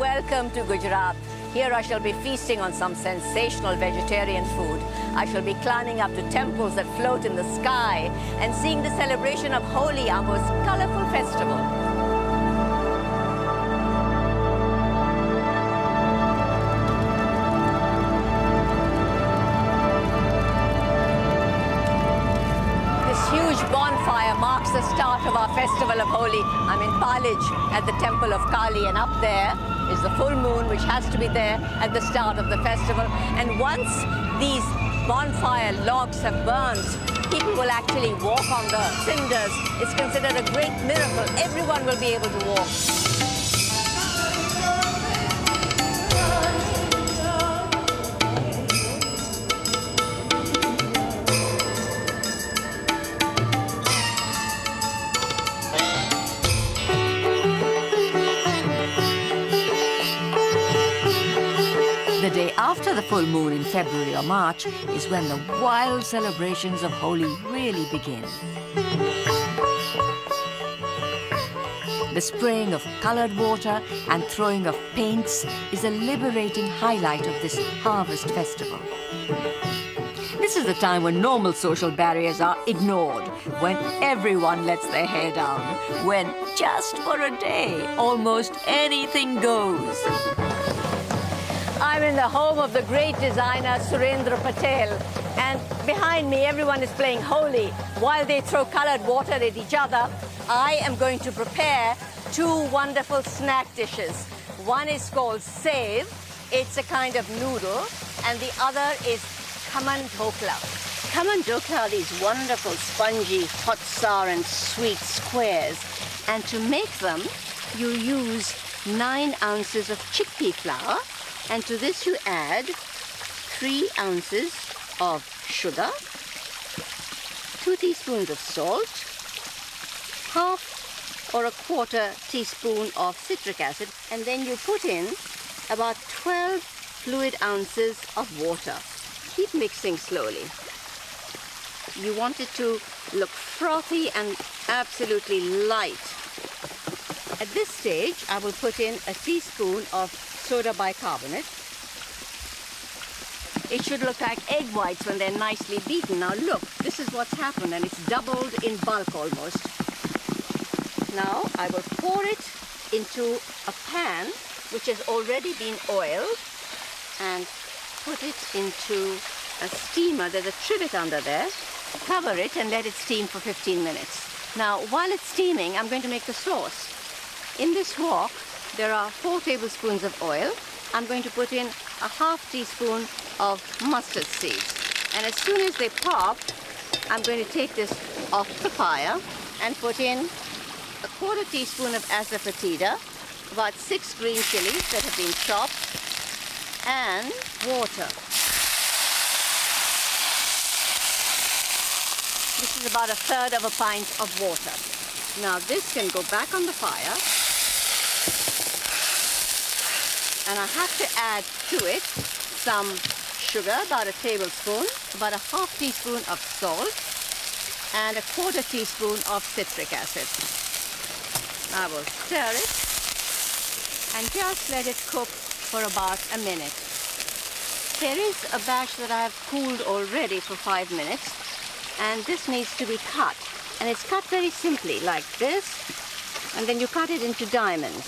welcome to Gujarat. Here I shall be feasting on some sensational vegetarian food. I shall be climbing up to temples that float in the sky and seeing the celebration of Holi, our most colorful festival. Huge bonfire marks the start of our festival of Holi. I'm in Palij at the temple of Kali, and up there is the full moon, which has to be there at the start of the festival. And once these bonfire logs have burnt, people will actually walk on the cinders. It's considered a great miracle. Everyone will be able to walk. The day after the full moon in February or March is when the wild celebrations of Holi really begin. The spraying of coloured water and throwing of paints is a liberating highlight of this harvest festival. This is the time when normal social barriers are ignored, when everyone lets their hair down, when just for a day almost anything goes. I'm in the home of the great designer Surendra Patel, and behind me everyone is playing Holi while they throw coloured water at each other. I am going to prepare two wonderful snack dishes. One is called Save, it's a kind of noodle, and the other is Khaman Dhokla. Khaman Dhokla are these wonderful spongy hot sour and sweet squares, and to make them you use 9 ounces of chickpea flour. And to this you add 3 ounces of sugar, 2 teaspoons of salt, half or a quarter teaspoon of citric acid, and then you put in about 12 fluid ounces of water. Keep mixing slowly. You want it to look frothy and absolutely light. At this stage, I will put in a teaspoon of soda bicarbonate. It should look like egg whites when they're nicely beaten. Now look, this is what's happened, and it's doubled in bulk almost. Now I will pour it into a pan which has already been oiled and put it into a steamer. There's a trivet under there. Cover it and let it steam for 15 minutes. Now while it's steaming, I'm going to make the sauce. In this wok, there are 4 tablespoons of oil. I'm going to put in a half teaspoon of mustard seeds. And as soon as they pop, I'm going to take this off the fire and put in a quarter teaspoon of asafoetida, about 6 green chilies that have been chopped, and water. This is about 1/3 of a pint of water. Now this can go back on the fire. And I have to add to it some sugar, about a tablespoon, about a half teaspoon of salt, and a quarter teaspoon of citric acid. I will stir it and just let it cook for about a minute. There is a batch that I have cooled already for 5 minutes, and this needs to be cut. And it's cut very simply, like this, and then you cut it into diamonds.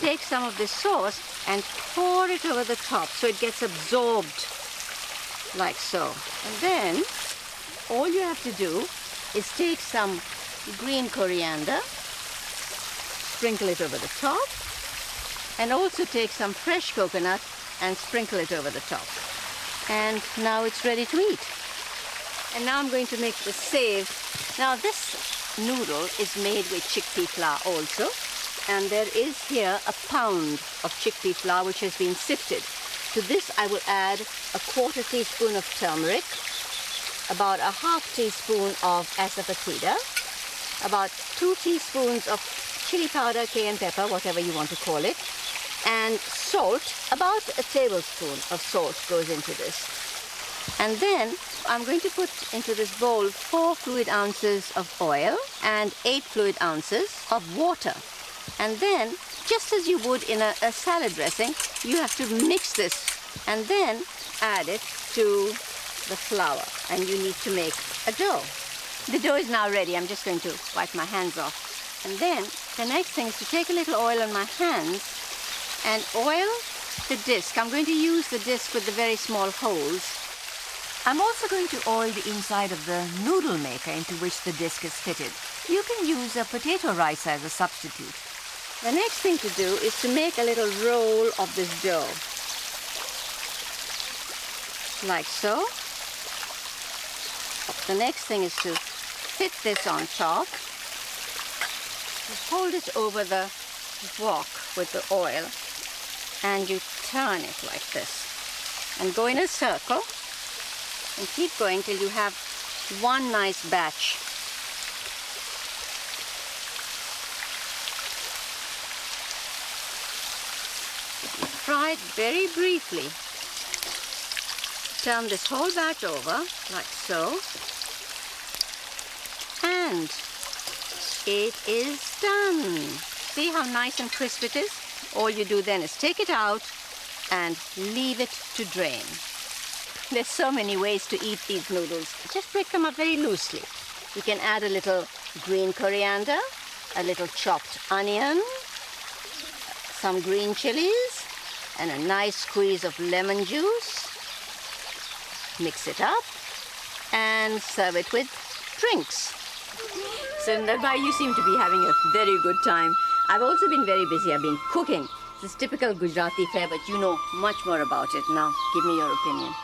Take some of this sauce and pour it over the top so it gets absorbed, like so. And then all you have to do is take some green coriander, sprinkle it over the top, and also take some fresh coconut and sprinkle it over the top. And now it's ready to eat. And now I'm going to make the save. Now this noodle is made with chickpea flour also. And there is here a pound of chickpea flour which has been sifted. To this I will add a quarter teaspoon of turmeric, about a half teaspoon of asafoetida, about 2 teaspoons of chili powder, cayenne pepper, whatever you want to call it, and salt. About a tablespoon of salt goes into this. And then I'm going to put into this bowl 4 fluid ounces of oil and 8 fluid ounces of water. And then, just as you would in a salad dressing, you have to mix this and then add it to the flour. And you need to make a dough. The dough is now ready. I'm just going to wipe my hands off. And then the next thing is to take a little oil on my hands and oil the disc. I'm going to use the disc with the very small holes. I'm also going to oil the inside of the noodle maker into which the disc is fitted. You can use a potato ricer as a substitute. The next thing to do is to make a little roll of this dough. Like so. The next thing is to fit this on top. You hold it over the wok with the oil and you turn it like this. And go in a circle and keep going till you have one nice batch. Fry it very briefly. Turn this whole batch over, like so. And it is done. See how nice and crisp it is? All you do then is take it out and leave it to drain. There's so many ways to eat these noodles. Just break them up very loosely. You can add a little green coriander, a little chopped onion, some green chilies, and a nice squeeze of lemon juice. Mix it up and serve it with drinks. Sundarbai, you seem to be having a very good time. I've also been very busy. I've been cooking. This is typical Gujarati fare, but you know much more about it. Now, give me your opinion.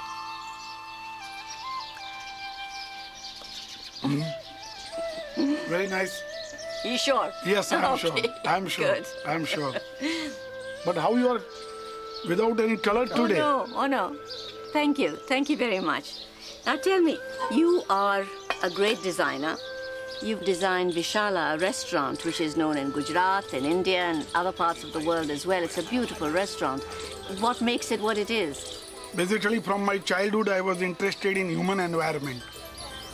Very nice. You sure? Yes, I'm Okay. sure. I'm sure. Good. I'm sure. But how you are without any color today? Oh no. Thank you. Thank you very much. Now tell me, you are a great designer. You've designed Vishala, a restaurant which is known in Gujarat, in India, and other parts of the world as well. It's a beautiful restaurant. What makes it what it is? Basically, from my childhood, I was interested in human environment.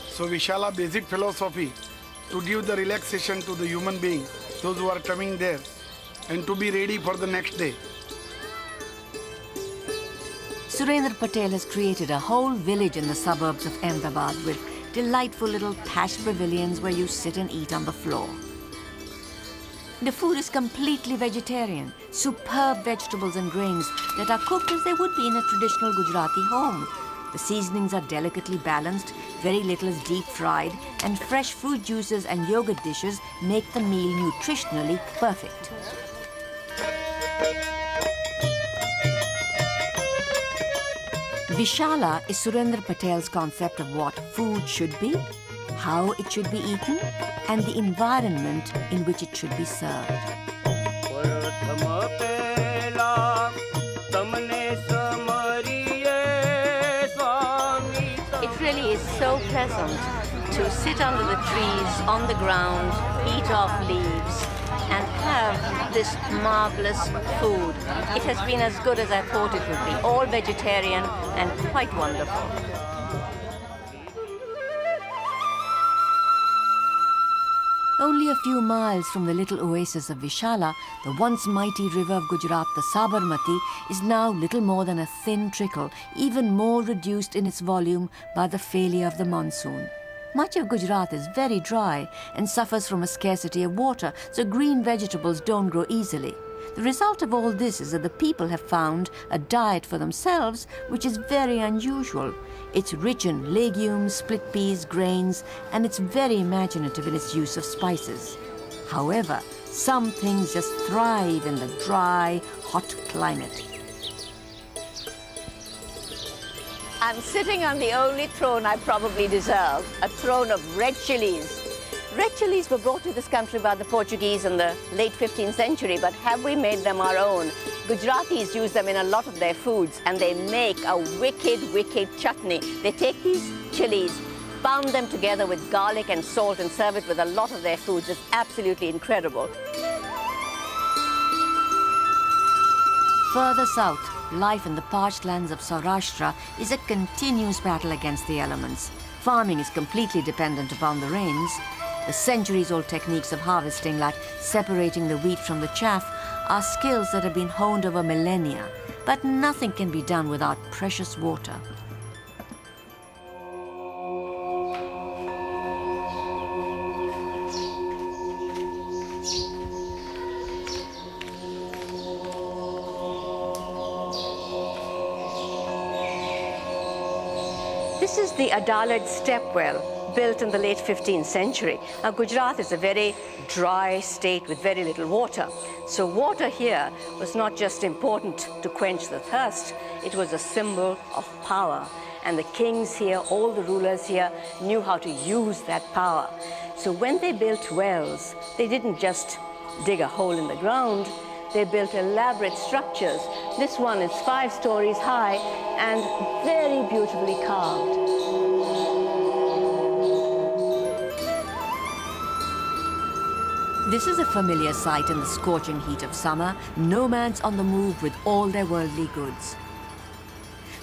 So Vishala basic philosophy to give the relaxation to the human being, those who are coming there, and to be ready for the next day. Surendra Patel has created a whole village in the suburbs of Ahmedabad with delightful little thatched pavilions where you sit and eat on the floor. The food is completely vegetarian, superb vegetables and grains that are cooked as they would be in a traditional Gujarati home. The seasonings are delicately balanced, very little is deep fried, and fresh fruit juices and yogurt dishes make the meal nutritionally perfect. Vishala is Surendra Patel's concept of what food should be, how it should be eaten, and the environment in which it should be served. It really is so pleasant to sit under the trees, on the ground, eat off leaves, and have this marvelous food. It has been as good as I thought it would be, all vegetarian and quite wonderful. Only a few miles from the little oasis of Vishala, the once mighty river of Gujarat, the Sabarmati, is now little more than a thin trickle, even more reduced in its volume by the failure of the monsoon. Much of Gujarat is very dry and suffers from a scarcity of water, so green vegetables don't grow easily. The result of all this is that the people have found a diet for themselves which is very unusual. It's rich in legumes, split peas, grains, and it's very imaginative in its use of spices. However, some things just thrive in the dry, hot climate. I'm sitting on the only throne I probably deserve, a throne of red chilies. Red chilies were brought to this country by the Portuguese in the late 15th century, but have we made them our own? Gujaratis use them in a lot of their foods, and they make a wicked, wicked chutney. They take these chilies, pound them together with garlic and salt, and serve it with a lot of their foods. It's absolutely incredible. Further south, life in the parched lands of Saurashtra is a continuous battle against the elements. Farming is completely dependent upon the rains, The centuries-old techniques of harvesting, like separating the wheat from the chaff, are skills that have been honed over millennia. But nothing can be done without precious water. This is the Adalat step well, built in the late 15th century. Now, Gujarat is a very dry state with very little water. So water here was not just important to quench the thirst, it was a symbol of power. And the kings here, all the rulers here, knew how to use that power. So when they built wells, they didn't just dig a hole in the ground, they built elaborate structures. This one is 5 stories high and very beautifully carved. This is a familiar sight in the scorching heat of summer, nomads on the move with all their worldly goods.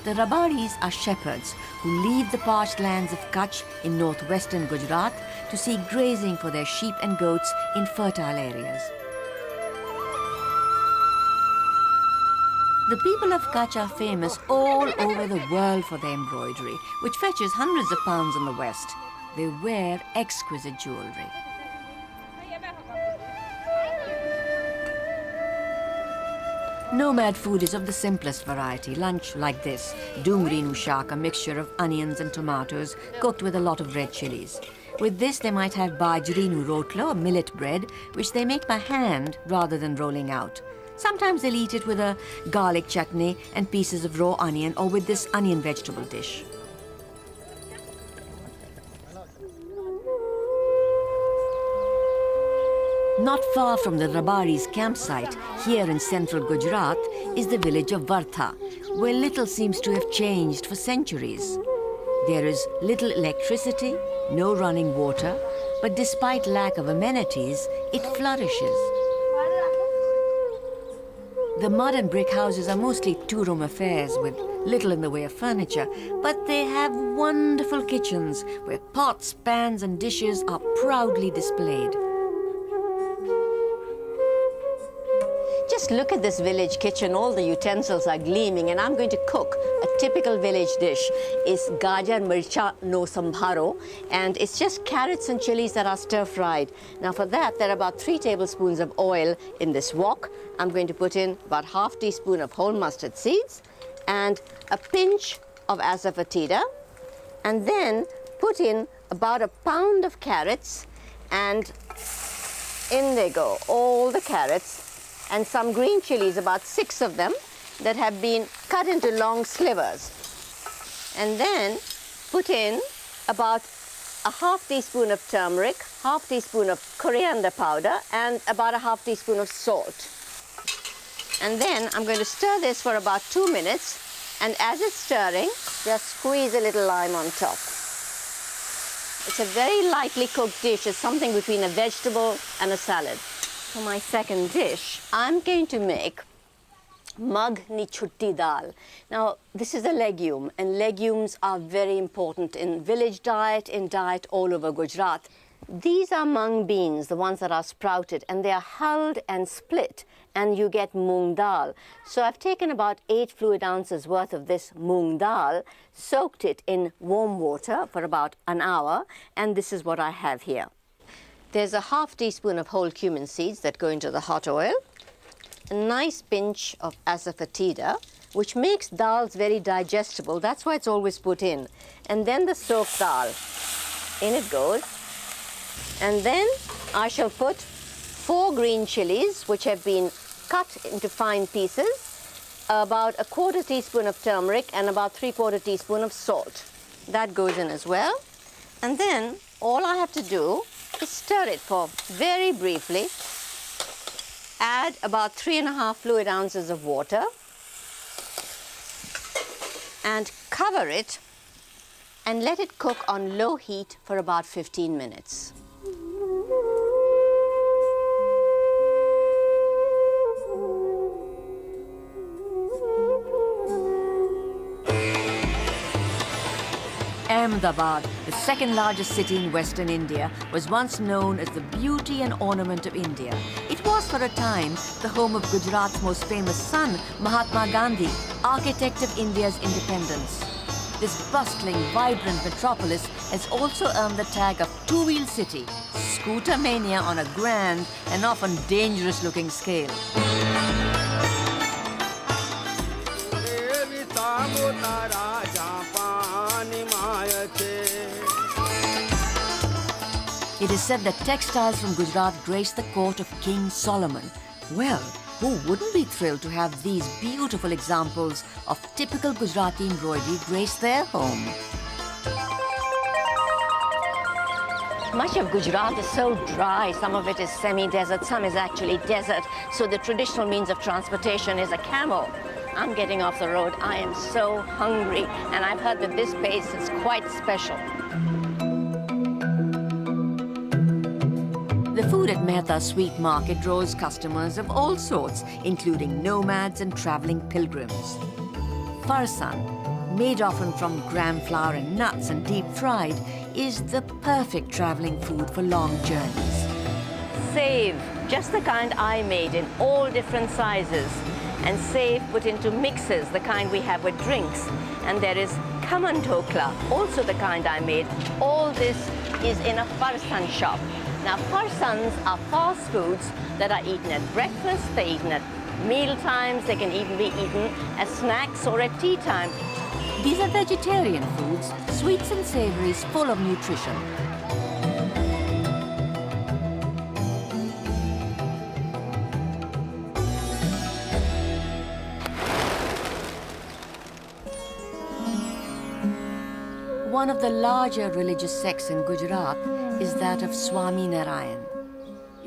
The Rabaris are shepherds who leave the parched lands of Kutch in northwestern Gujarat to seek grazing for their sheep and goats in fertile areas. The people of Kutch are famous all over the world for their embroidery, which fetches hundreds of pounds in the West. They wear exquisite jewelry. Nomad food is of the simplest variety. Lunch like this, dungri nu shaak, a mixture of onions and tomatoes cooked with a lot of red chilies. With this they might have bajri nu rotlo, a millet bread, which they make by hand rather than rolling out. Sometimes they'll eat it with a garlic chutney and pieces of raw onion, or with this onion vegetable dish. Not far from the Rabaris' campsite, here in central Gujarat, is the village of Vartha, where little seems to have changed for centuries. There is little electricity, no running water, but despite lack of amenities, it flourishes. The mud and brick houses are mostly two-room affairs with little in the way of furniture, but they have wonderful kitchens where pots, pans and dishes are proudly displayed. Just look at this village kitchen. All the utensils are gleaming, and I'm going to cook a typical village dish. Is gajar mircha no sambharo, and it's just carrots and chilies that are stir-fried. Now for that, there are about 3 tablespoons of oil in this wok. I'm going to put in about ½ teaspoon of whole mustard seeds and a pinch of asafoetida, and then put in about 1 pound of carrots, and in they go, all the carrots, and some green chilies, about 6 of them, that have been cut into long slivers. And then put in about ½ teaspoon of turmeric, ½ teaspoon of coriander powder, and about ½ teaspoon of salt. And then I'm going to stir this for about 2 minutes, and as it's stirring, just squeeze a little lime on top. It's a very lightly cooked dish. It's something between a vegetable and a salad. For my second dish, I'm going to make mag ni chutti dal. Now, this is a legume, and legumes are very important in village diet, in diet all over Gujarat. These are mung beans, the ones that are sprouted, and they are hulled and split, and you get moong dal. So I've taken about 8 fluid ounces worth of this moong dal, soaked it in warm water for about an hour, and this is what I have here. There's a ½ teaspoon of whole cumin seeds that go into the hot oil, a nice pinch of asafoetida, which makes dals very digestible. That's why it's always put in. And then the soaked dal. In it goes. And then I shall put 4 green chilies, which have been cut into fine pieces, about 1/4 teaspoon of turmeric, and about 3/4 teaspoon of salt. That goes in as well. And then all I have to do is stir it for very briefly, add about 3½ fluid ounces of water, and cover it and let it cook on low heat for about 15 minutes. Ahmedabad, the second largest city in Western India, was once known as the beauty and ornament of India. It was for a time the home of Gujarat's most famous son, Mahatma Gandhi, architect of India's independence. This bustling, vibrant metropolis has also earned the tag of two-wheel city, scooter mania on a grand and often dangerous-looking scale. It is said that textiles from Gujarat grace the court of King Solomon. Well, who wouldn't be thrilled to have these beautiful examples of typical Gujarati embroidery grace their home? Much of Gujarat is so dry. Some of it is semi-desert, some is actually desert. So the traditional means of transportation is a camel. I'm getting off the road. I am so hungry, and I've heard that this place is quite special. The food at Mehta's Sweet Market draws customers of all sorts, including nomads and travelling pilgrims. Farsan, made often from gram flour and nuts and deep-fried, is the perfect travelling food for long journeys. Save, just the kind I made in all different sizes. And save put into mixes, the kind we have with drinks. And there is kaman dhokla, also the kind I made. All this is in a farsan shop. Now, farsans are fast foods that are eaten at breakfast, they're eaten at meal times, they can even be eaten as snacks or at tea time. These are vegetarian foods, sweets and savouries full of nutrition. One of the larger religious sects in Gujarat is that of Swami Narayan.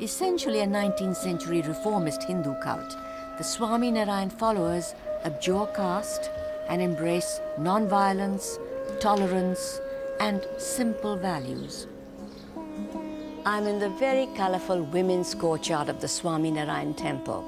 Essentially a 19th century reformist Hindu cult, the Swami Narayan followers abjure caste and embrace non-violence, tolerance, and simple values. I'm in the very colourful women's courtyard of the Swami Narayan temple.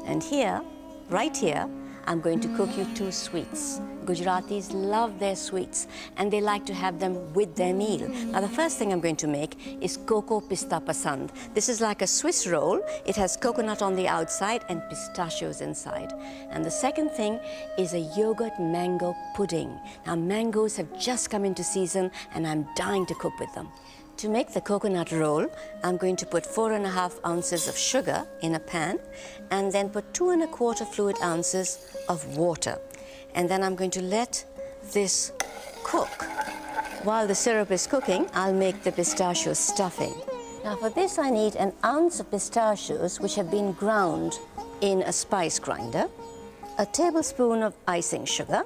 And here, right here, I'm going to cook you two sweets. Gujaratis love their sweets and they like to have them with their meal. Now the first thing I'm going to make is cocoa pista pasand. This is like a Swiss roll. It has coconut on the outside and pistachios inside. And the second thing is a yogurt mango pudding. Now mangoes have just come into season and I'm dying to cook with them. To make the coconut roll, I'm going to put 4.5 ounces of sugar in a pan and then put 2 1/4 fluid ounces of water. And then I'm going to let this cook. While the syrup is cooking, I'll make the pistachio stuffing. Now for this I need 1 ounce of pistachios which have been ground in a spice grinder, a tablespoon of icing sugar,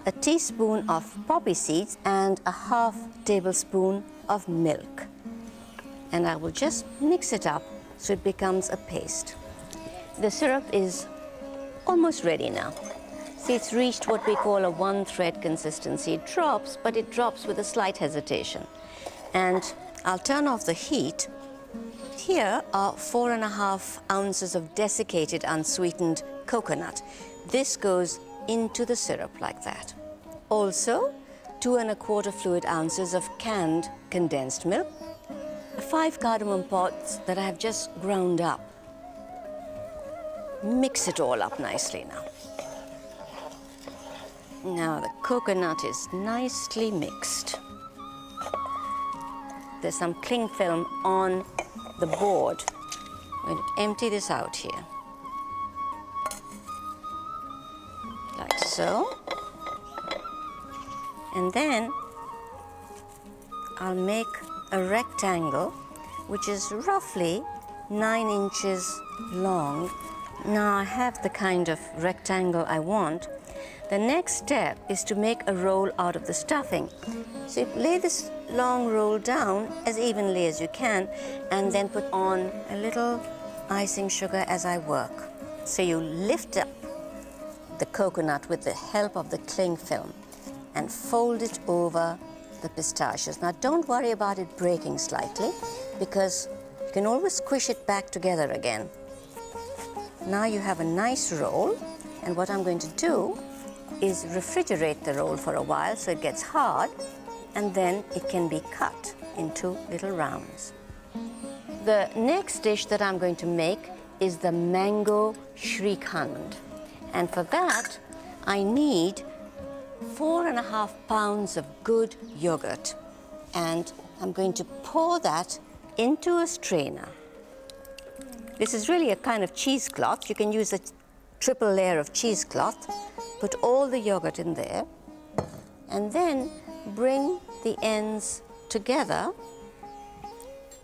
a teaspoon of poppy seeds and a 1/2 tablespoon of milk. And I will just mix it up so it becomes a paste. The syrup is almost ready now. See, it's reached what we call a one-thread consistency. It drops, but it drops with a slight hesitation. And I'll turn off the heat. Here are 4.5 ounces of desiccated unsweetened coconut. This goes into the syrup like that. Also, 2 1/4 fluid ounces of canned condensed milk, 5 cardamom pods that I have just ground up. Mix it all up nicely now. Now the coconut is nicely mixed. There's some cling film on the board. I'm going to empty this out here. Like so. And then I'll make a rectangle which is roughly 9 inches long. Now I have the kind of rectangle I want. The next step is to make a roll out of the stuffing. So you lay this long roll down as evenly as you can and then put on a little icing sugar as I work. So you lift up the coconut with the help of the cling film and fold it over the pistachios. Now don't worry about it breaking slightly because you can always squish it back together again. Now you have a nice roll, and what I'm going to do is refrigerate the roll for a while so it gets hard, and then it can be cut into little rounds. The next dish that I'm going to make is the mango Shrikhand. And for that, I need 4.5 pounds of good yogurt. And I'm going to pour that into a strainer. This is really a kind of cheesecloth. You can use a triple layer of cheesecloth. Put all the yogurt in there. And then bring the ends together.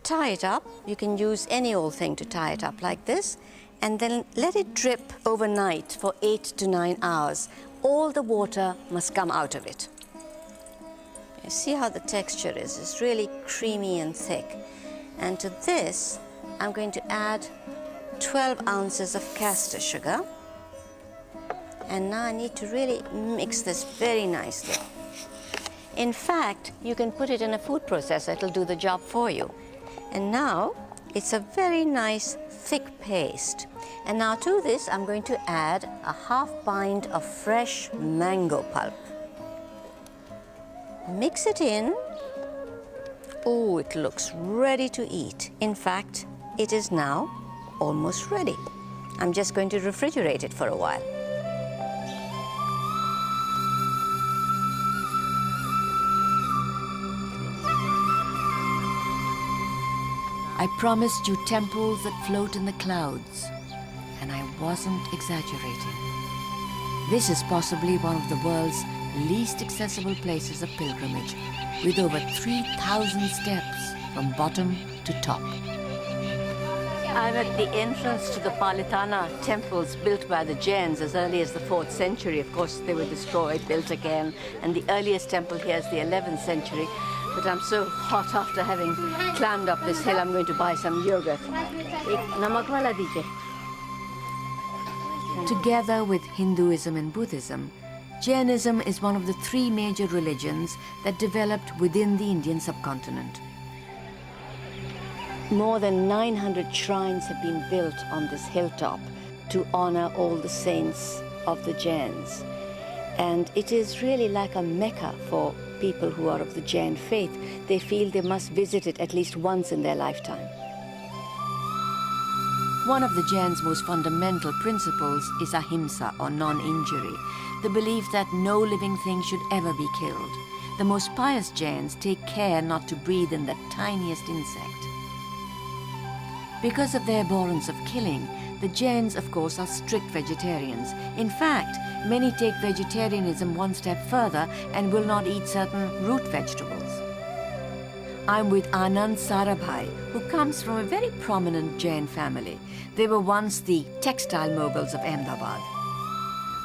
Tie it up. You can use any old thing to tie it up like this. And then let it drip overnight for 8 to 9 hours. All the water must come out of it. You see how the texture is? It's really creamy and thick. And to this, I'm going to add 12 ounces of castor sugar. And now I need to really mix this very nicely. In fact, you can put it in a food processor. It'll do the job for you. And now, it's a very nice thick paste. And now to this, I'm going to add a half pint of fresh mango pulp. Mix it in. Oh, it looks ready to eat. In fact, it is now almost ready. I'm just going to refrigerate it for a while. I promised you temples that float in the clouds, and I wasn't exaggerating. This is possibly one of the world's least accessible places of pilgrimage, with over 3,000 steps from bottom to top. I'm at the entrance to the Palitana temples built by the Jains as early as the 4th century. Of course, they were destroyed, built again, and the earliest temple here is the 11th century. But I'm so hot after having climbed up this hill, I'm going to buy some yogurt. Together with Hinduism and Buddhism, Jainism is one of the 3 major religions that developed within the Indian subcontinent. More than 900 shrines have been built on this hilltop to honor all the saints of the Jains. And it is really like a Mecca for people who are of the Jain faith. They feel they must visit it at least once in their lifetime. One of the Jains' most fundamental principles is ahimsa, or non-injury, the belief that no living thing should ever be killed. The most pious Jains take care not to breathe in the tiniest insect. Because of their abhorrence of killing, the Jains, of course, are strict vegetarians. In fact, many take vegetarianism one step further and will not eat certain root vegetables. I'm with Anand Sarabhai, who comes from a very prominent Jain family. They were once the textile moguls of Ahmedabad.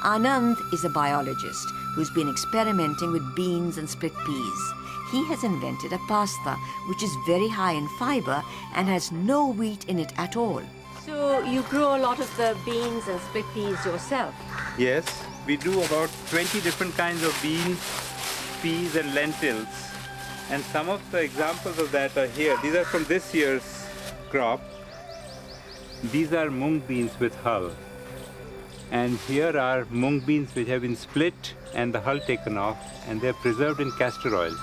Anand is a biologist who's been experimenting with beans and split peas. He has invented a pasta which is very high in fiber and has no wheat in it at all. So you grow a lot of the beans and split peas yourself? Yes, we do about 20 different kinds of beans, peas and lentils. And some of the examples of that are here. These are from this year's crop. These are mung beans with hull. And here are mung beans which have been split and the hull taken off, and they're preserved in castor oil.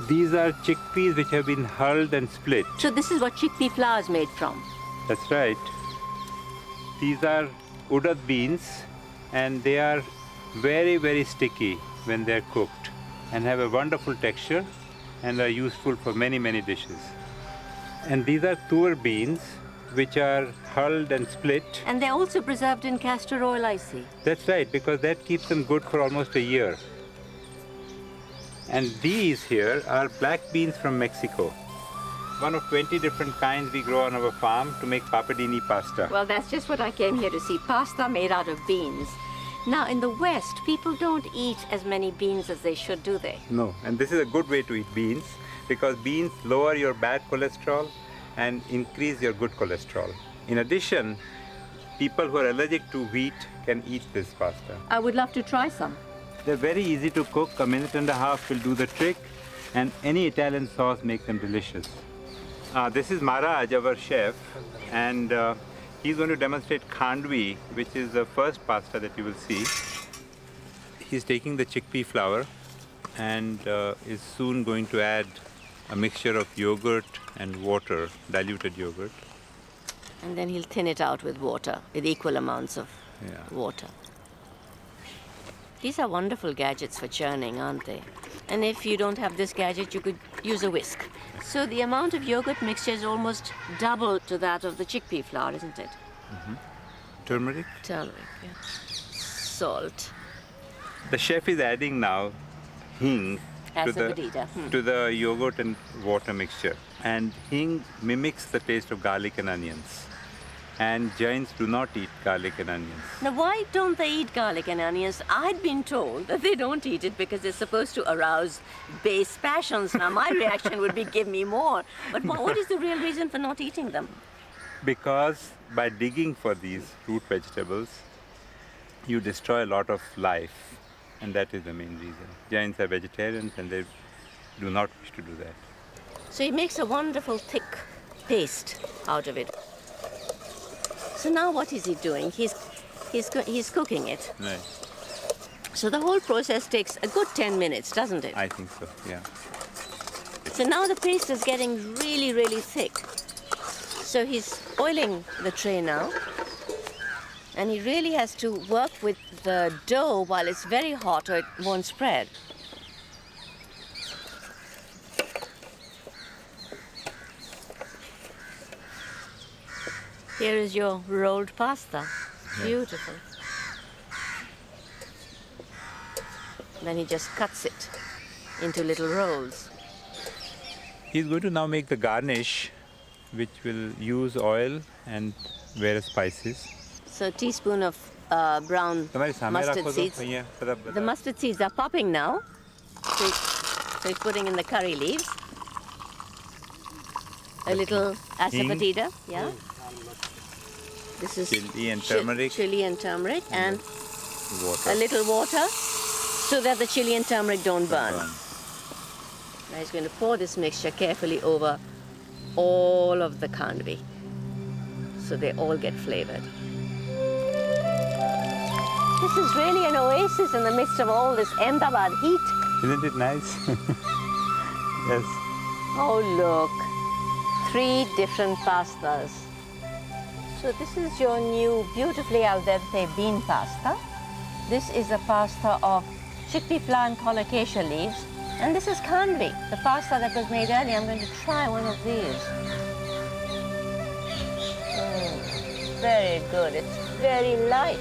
These are chickpeas which have been hulled and split. So this is what chickpea flour is made from? That's right. These are udad beans, and they are very, very sticky when they're cooked and have a wonderful texture and are useful for many, many dishes. And these are tur beans, which are hulled and split. And they're also preserved in castor oil, I see. That's right, because that keeps them good for almost a year. And these here are black beans from Mexico. One of 20 different kinds we grow on our farm to make papadini pasta. Well, that's just what I came here to see, pasta made out of beans. Now, in the West, people don't eat as many beans as they should, do they? No, and this is a good way to eat beans, because beans lower your bad cholesterol and increase your good cholesterol. In addition, people who are allergic to wheat can eat this pasta. I would love to try some. They're very easy to cook. A minute and a half will do the trick, and any Italian sauce makes them delicious. This is Maharaj, our chef, and he's going to demonstrate khandvi, which is the first pasta that you will see. He's taking the chickpea flour and is soon going to add a mixture of yogurt and water, diluted yogurt. And then he'll thin it out with water, with equal amounts of water. These are wonderful gadgets for churning, aren't they? And if you don't have this gadget, you could use a whisk. So the amount of yogurt mixture is almost double to that of the chickpea flour, isn't it? Turmeric. Turmeric, yeah. Salt. The chef is adding now hing As a badita. to the yogurt and water mixture. And hing mimics the taste of garlic and onions. And Jains do not eat garlic and onions. Now, why don't they eat garlic and onions? I'd been told that they don't eat it because it's supposed to arouse base passions. Now, my reaction would be, give me more. But what is the real reason for not eating them? Because by digging for these root vegetables, you destroy a lot of life. And that is the main reason. Jains are vegetarians and they do not wish to do that. So he makes a wonderful thick paste out of it. So now what is he doing? He's cooking it. Right. So the whole process takes a good 10 minutes, doesn't it? I think so, yeah. So now the paste is getting really, really thick. So he's oiling the tray now. And he really has to work with the dough while it's very hot or it won't spread. Here is your rolled pasta. Beautiful. Then he just cuts it into little rolls. He's going to now make the garnish, which will use oil and various spices. So a teaspoon of brown mustard seeds. The mustard seeds are popping now. So he's putting in the curry leaves. A little asafoetida, yeah. This is chili and turmeric. Chili and turmeric and Water. a little water so that the chili and turmeric don't burn. Now he's going to pour this mixture carefully over all of the khandvi so they all get flavored. This is really an oasis in the midst of all this Ahmedabad heat. Isn't it nice? Yes. Oh, look. 3 different pastas. So this is your new beautifully al dente bean pasta. This is a pasta of chickpea flour and colocasia leaves. And this is khandvi, the pasta that was made earlier. I'm going to try one of these. Very good. It's very light.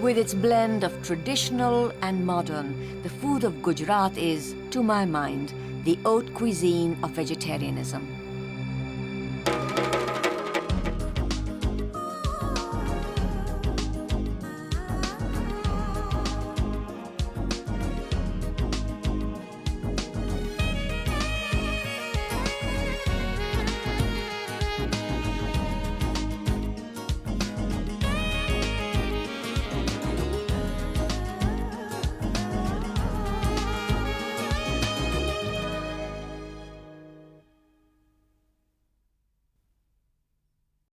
With its blend of traditional and modern, the food of Gujarat is, to my mind, the haute cuisine of vegetarianism.